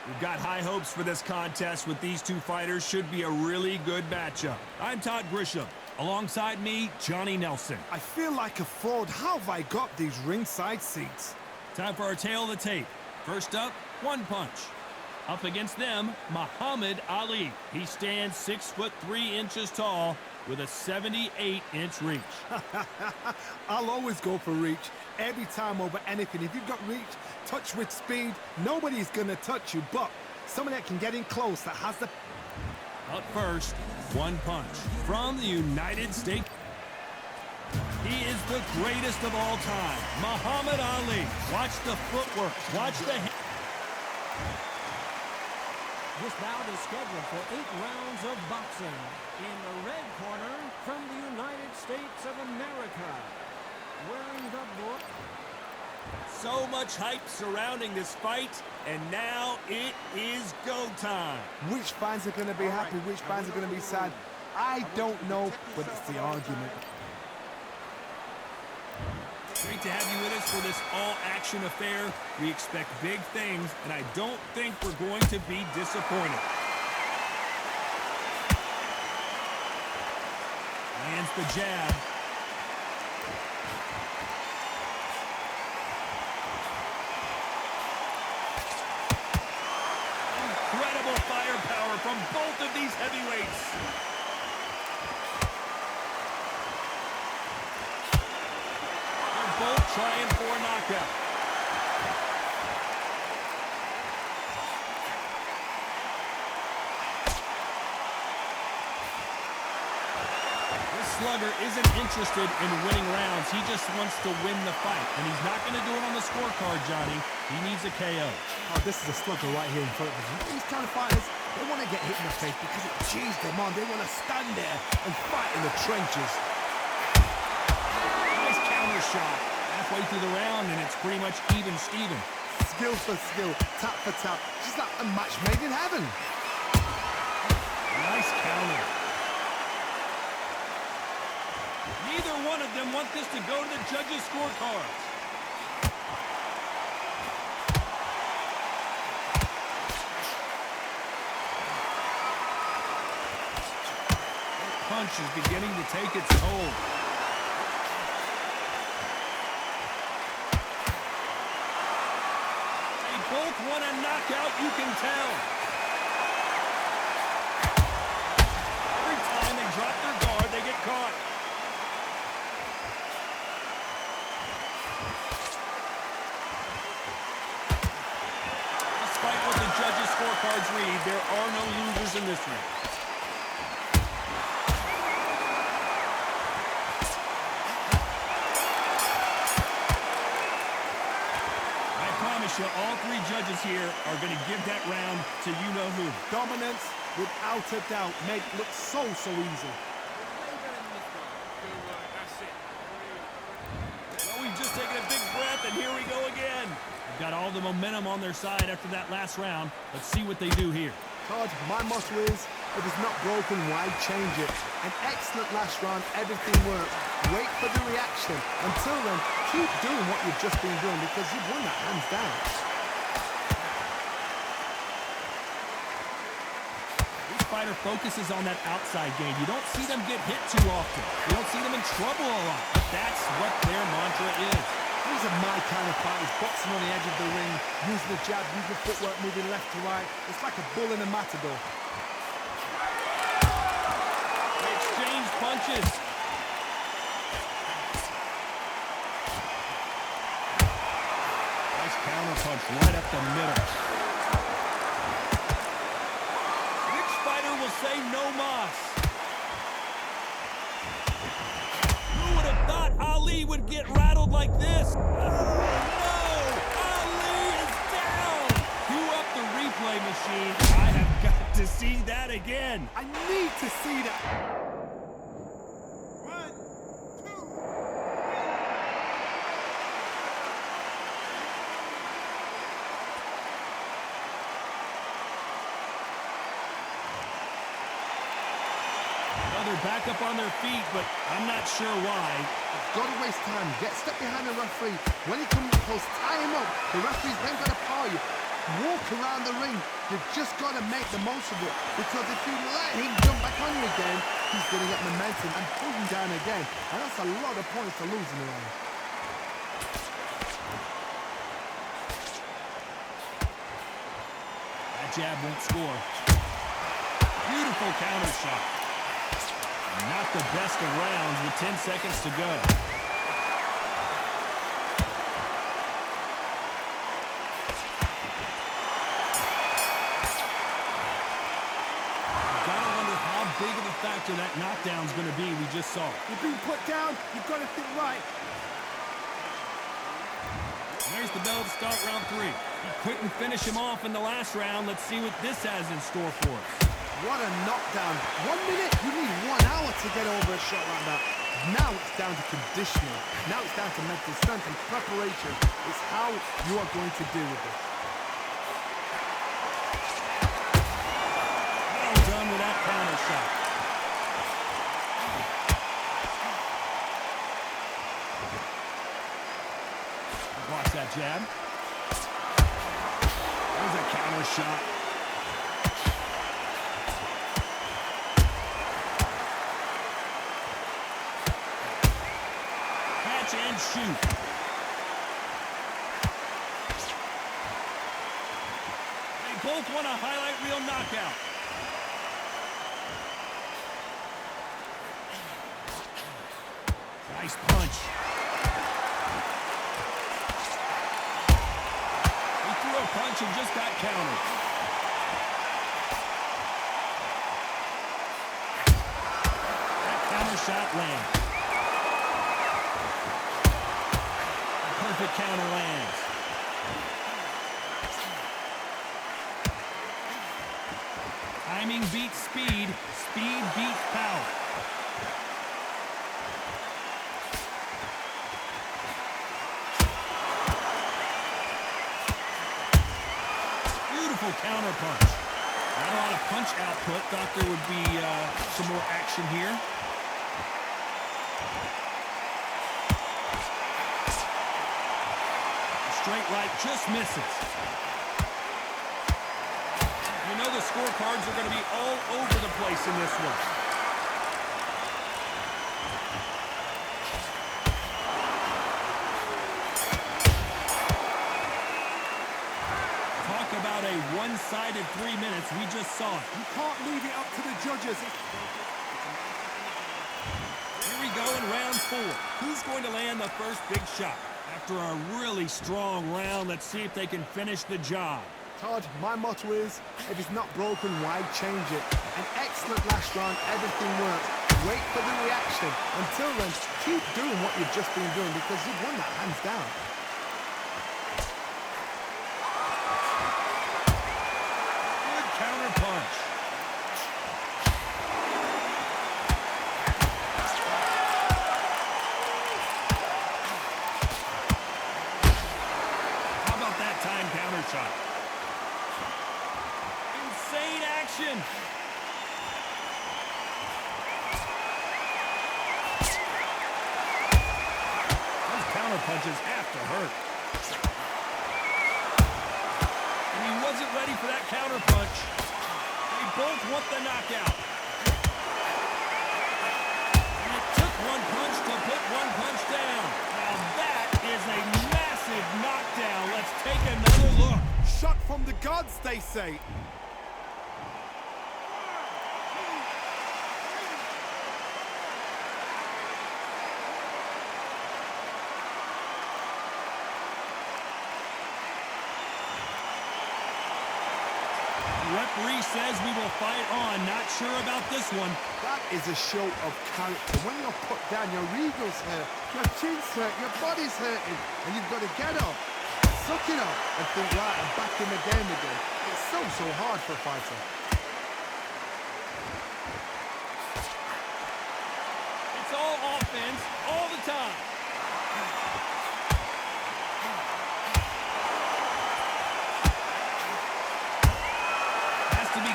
We've got high hopes for this contest with these two fighters. Should be a really good matchup. I'm Todd Grisham. Alongside me, Johnny Nelson. I feel like a fraud. How have I got these ringside seats? Time for our tale of the tape. First up, one punch. Up against them, Muhammad Ali. He stands 6'3" tall with a 78-inch reach. I'll always go for reach. Every time over anything. If you've got reach, touch with speed, nobody's gonna touch you. But someone that can get in close, that has the... Up first, one punch. From the United States. He is the greatest of all time, Muhammad Ali. Watch the footwork. Watch the... This bout is scheduled for 8 rounds of boxing. In the red corner, from the United States of America, wearing the book. So much hype surrounding this fight, and now it is go time. Which fans are going to be happy, which fans are going to be sad? I don't know, but it's the argument. Great to have you with us for this all-action affair. We expect big things, and I don't think we're going to be disappointed. Lands the jab. Incredible firepower from both of these heavyweights. Both trying for a knockout. This slugger isn't interested in winning rounds. He just wants to win the fight. And he's not going to do it on the scorecard, Johnny. He needs a KO. Oh, this is a slugger right here in front of us. These kind of fighters, they want to get hit in the face because it cheers them on. They want to stand there and fight in the trenches. Nice counter shot. Halfway through the round, and it's pretty much even Steven. Skill for skill, tap for tap. Just like a match made in heaven. Nice counter. Neither one of them want this to go to the judges' scorecards. That punch is beginning to take its toll. Both want a knockout, you can tell. Every time they drop their guard, they get caught. Despite what the judges' scorecards read, there are no losers in this round. All three judges here are going to give that round to you-know-who. Dominance, without a doubt, made it look so easy. Well, we've just taken a big breath, and here we go again. They've got all the momentum on their side after that last round. Let's see what they do here. Todd, my motto is, if it's not broken, why change it? An excellent last round, everything worked. Wait for the reaction. Until then, keep doing what you've just been doing because you've won that hands down. Each fighter focuses on that outside game. You don't see them get hit too often. You don't see them in trouble a lot. But that's what their mantra is. These are my kind of fighters, boxing on the edge of the ring, using the jab, using the footwork, moving left to right. It's like a bull in a matador. They exchange punches. Nice counter punch right up the middle. Which fighter will say no mas? Who would have thought Ali would get rattled like this? No! Ali is down! Cue up the replay machine. I have got to see that again. I need to see that. They're back up on their feet, but I'm not sure why. Got to waste time. Get step behind the referee. When he comes close, tie him up. The referee's then got to power you. walk around the ring. You've just got to make the most of it, because if you let him jump back on you again, he's going to get momentum and pull you down again. And that's a lot of points to lose in the round. That jab won't score. Beautiful counter shot. Not the best of rounds with 10 seconds to go. Gotta wonder how big of a factor that knockdown's going to be we just saw. You've been put down, you've got to think right. There's the bell to start round 3. He couldn't finish him off in the last round. Let's see what this has in store for us. What a knockdown. 1 minute, you need 1 hour to get over a shot like that. Now it's down to conditioning. Now it's down to mental strength and preparation. It's how you are going to deal with it. Well done with that counter shot. Watch that jab. There's a counter shot. Catch and shoot. They both want a highlight reel knockout. Nice punch. Punch and just got countered. That counter shot lands. Perfect counter lands. Timing beats speed. Speed beats power. Counter punch. Not a lot of punch output. Thought there would be some more action here. Straight right just misses. You know the scorecards are going to be all over the place in this one. About a one-sided 3 minutes. We just saw it. You can't leave it up to the judges. Here we go in round 4. Who's going to land the first big shot? After a really strong round, let's see if they can finish the job. Todd, my motto is, if it's not broken, why change it? An excellent last round, everything works. Wait for the reaction. Until then, keep doing what you've just been doing, because you've won that hands down. Counter punch. How about that time counter shot? Insane action. Those counter punches have to hurt. He wasn't ready for that counter punch. They both want the knockout. And it took one punch to put one punch down. Now that is a massive knockdown. Let's take another look. Shot from the gods, they say. Referee says we will fight on. Not sure about this one. That is a show of character. When you're put down, your ego's hurt, your chin's hurt, your body's hurting, and you've got to get up, suck it up, and think, right, I'm back in the game again. It's so hard for a fighter. It's all offense, all the time.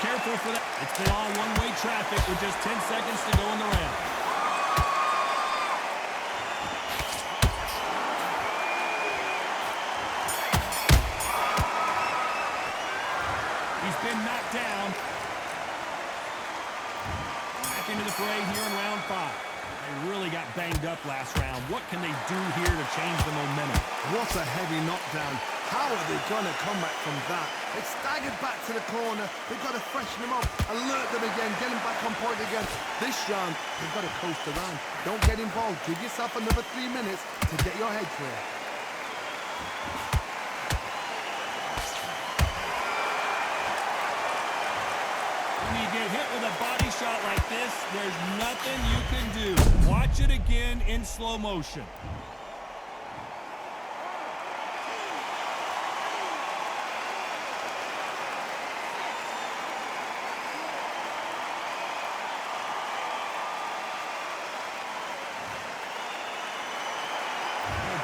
Careful for that. It's been all one-way traffic with just 10 seconds to go in the round. banged up last round. What can they do here to change the momentum? What a heavy knockdown. How are they going to come back from that? They staggered back to the corner. They've got to freshen them up, alert them again, get them back on point again. This round, they've got to coast around. Don't get involved. Give yourself another 3 minutes to get your head clear. When you get hit with a body shot like this, there's nothing you can do. Watch it again in slow motion.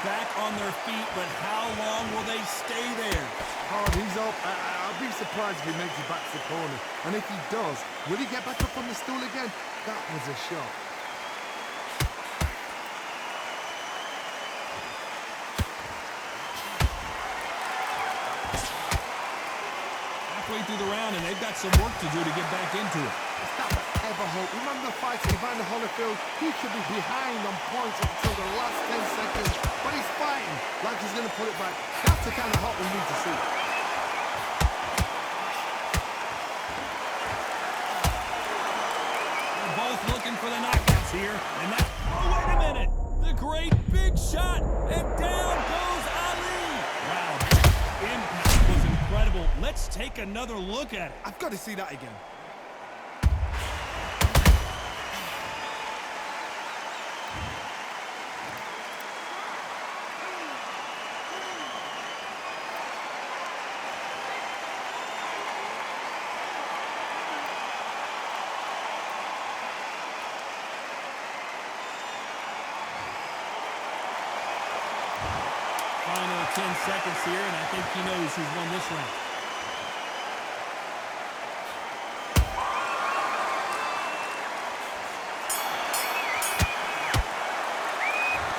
Back on their feet, but how long will they stay there? Oh, he's up. I'll be surprised if he makes it back to the corner. And if he does, will he get back up on the stool again? That was a shot. Halfway through the round, and they've got some work to do to get back into it. It's not ever hope. Remember the fight in Evander Holyfield? He should be behind on points until the last 10 seconds. But he's fighting like he's going to put it back. That's the kind of hope we need to see. They're both looking for the knockouts here. And that's... Oh, wait a minute! The great big shot! And down goes Ali! Wow, impact was incredible. Let's take another look at it. I've got to see that again. Final 10 seconds here, and I think he knows who's won this round.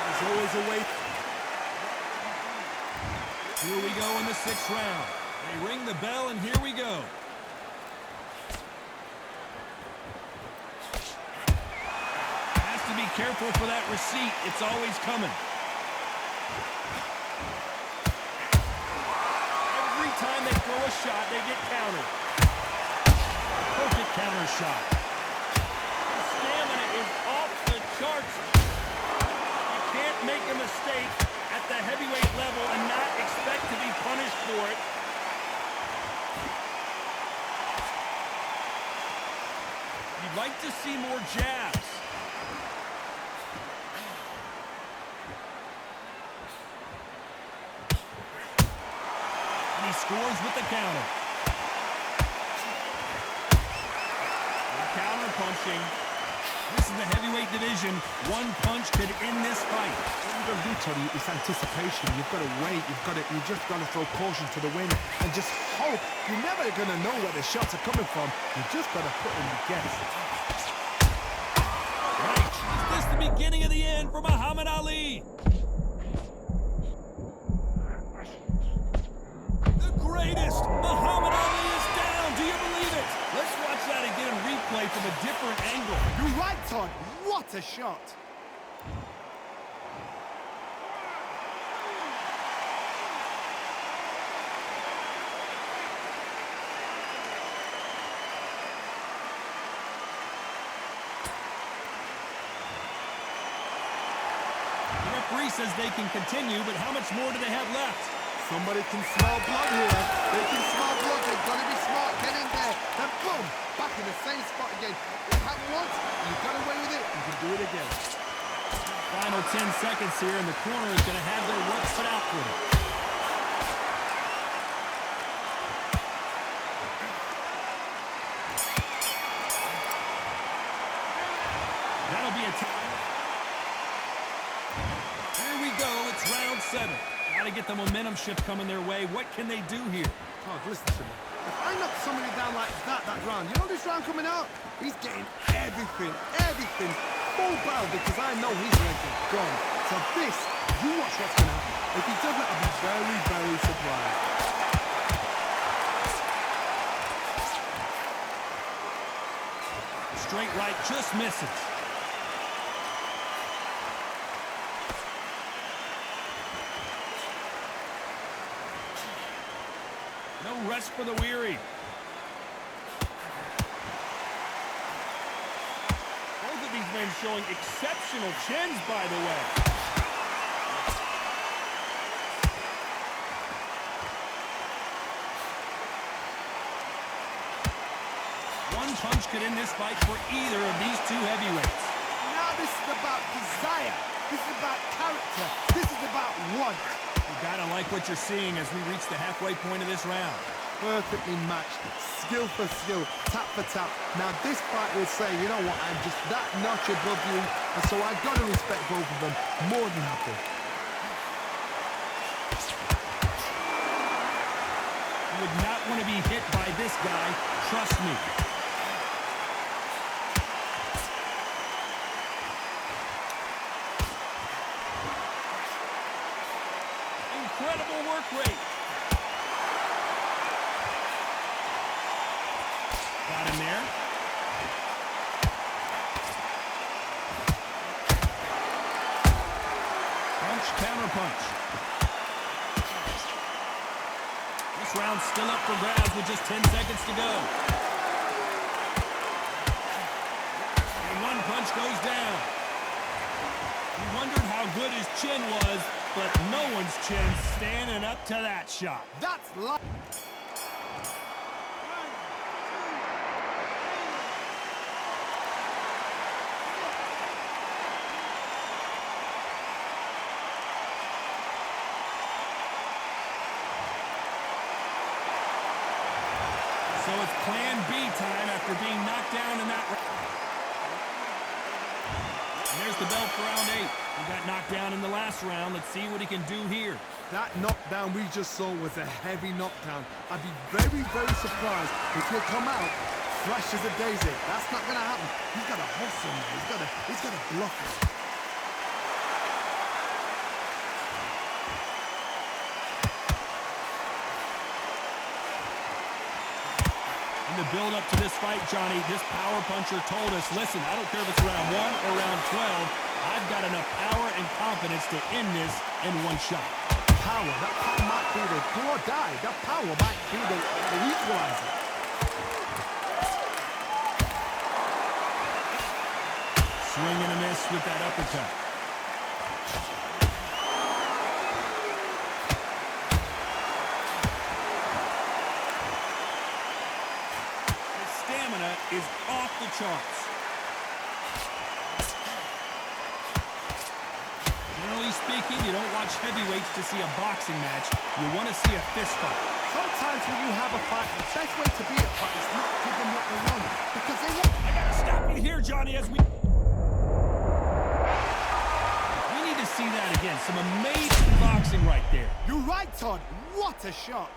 There's always a way. Here we go in the 6th round. They ring the bell, and here we go. Has to be careful for that receipt. It's always coming. Every time they throw a shot, they get countered. Perfect counter shot. The stamina is off the charts. You can't make a mistake at the heavyweight level and not expect to be punished for it. You'd like to see more jabs. And he scores with the counter. Good counter punching. This is the heavyweight division. One punch could end this fight. What you've got to do, Tony, is anticipation. You've got to wait. You just got to throw caution to the wind and just hope. You're never going to know where the shots are coming from. You just got to put in the guess. Right. Is this the beginning of the end for Muhammad Ali? The greatest! Muhammad Ali is down! Do you believe it? Let's watch that again in replay from a different angle. You're right, Todd. What a shot. The referee says they can continue, but how much more do they have left? Somebody can smell blood here. They can smell blood. They've got to be smart. Get in there. Then boom, back in the same spot again. It happened once. You got away with it. You can do it again. Final 10 seconds here, and the corner is going to have their work cut out for them. That'll be a time. Here we go. It's round 7. Got to get the momentum shift coming their way. What can they do here? Todd, listen to me. If I knock somebody down like that round, you know this round coming out? He's getting everything, full barrel because I know he's ready to go. So this, you watch what's going to happen. If he doesn't, I'll be very, very surprised. Straight right, just misses. rest for the weary. Both of these men showing exceptional chins, by the way. One punch could end this fight for either of these two heavyweights. Now this is about desire. This is about character. This is about want. You gotta like what you're seeing as we reach the halfway point of this round. Perfectly matched, skill for skill, tap for tap. Now this fight will say, you know what, I'm just that notch above you, and so I've got to respect both of them more than happy. You would not want to be hit by this guy, trust me. Incredible work rate. Got him there. Punch, counter punch. This round's still up for grabs with just 10 seconds to go. And one punch goes down. You wondered how good his chin was, but no one's chin standing up to that shot. That's life. So it's plan B time after being knocked down in that round. And there's the belt for round 8. He got knocked down in the last round. Let's see what he can do here. That knockdown we just saw was a heavy knockdown. I'd be very, very surprised if he'll come out fresh as a daisy. That's not going to happen. He's got to hustle, man. He's got to block it. In the build-up to this fight, Johnny, this power puncher told us, listen, I don't care if it's round 1 or round 12, I've got enough power and confidence to end this in one shot. Power, that power might be the do or die. That power might be the equalizer. Swing and a miss with that uppercut. His stamina is off the charts. Generally speaking, you don't watch heavyweights to see a boxing match. You want to see a fist fight. Sometimes when you have a fight, the best way to be a fight is not give them what they want. Because they want... I gotta stop you here, Johnny, as we need to see that again. Some amazing boxing right there. You're right, Todd. What a shot.